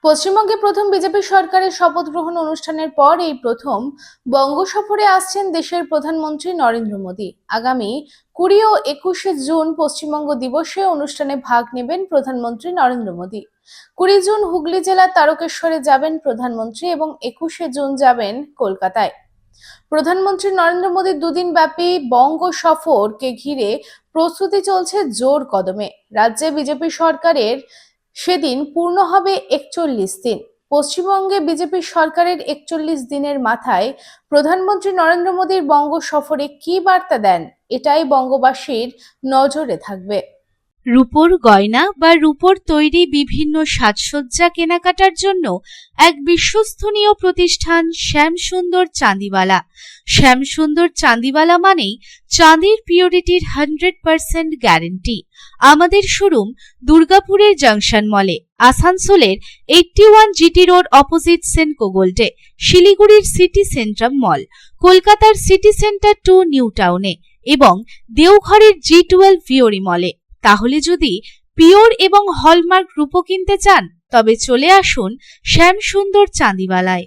পশ্চিমবঙ্গে প্রথম বিজেপি সরকারের শপথ গ্রহণ অনুষ্ঠানের পর এই প্রথম বঙ্গ সফরে আসছেন দেশের প্রধানমন্ত্রী নরেন্দ্র মোদী। আগামী 20 ও 21 জুন পশ্চিমবঙ্গ দিবসে অনুষ্ঠানে ভাগ নেবেন প্রধানমন্ত্রী নরেন্দ্র মোদী। 20 জুন হুগলি জেলার তারকেশ্বরে যাবেন প্রধানমন্ত্রী এবং 21 জুন যাবেন কলকাতায়। প্রধানমন্ত্রী নরেন্দ্র মোদীর দুদিন ব্যাপী বঙ্গ সফরকে ঘিরে প্রস্তুতি চলছে জোর কদমে। রাজ্যে বিজেপি সরকারের সেদিন পূর্ণ হবে 41 দিন। পশ্চিমবঙ্গে বিজেপি সরকারের 41 দিনের মাথায় প্রধানমন্ত্রী নরেন্দ্র মোদীর বঙ্গ সফরে কি বার্তা দেন, এটাই বঙ্গবাসীর নজরে থাকবে। রূপোর গয়না বা রূপোর তৈরি বিভিন্ন সাজসজ্জা কেনাকাটার জন্য এক বিশ্বস্তনীয় প্রতিষ্ঠান শ্যামসুন্দর চাঁদিওয়ালা। শ্যামসুন্দর চাঁদিওয়ালা মানেই চাঁদির পিওরিটির 100% গ্যারেন্টি। আমাদের শোরুম দুর্গাপুরের জংশন মলে, আসানসোলের 81 জিটি রোড অপোজিট সেনকো গোল্ডে, শিলিগুড়ির সিটি সেন্ট্রাম মল, কলকাতার সিটি সেন্টার 2 নিউ টাউনে এবং দেওঘরের G12 ভিওরি মলে। তাহলে যদি পিওর এবং হলমার্ক রূপো কিনতে চান তবে চলে আসুন শ্যামসুন্দর চাঁদিওয়ালায়।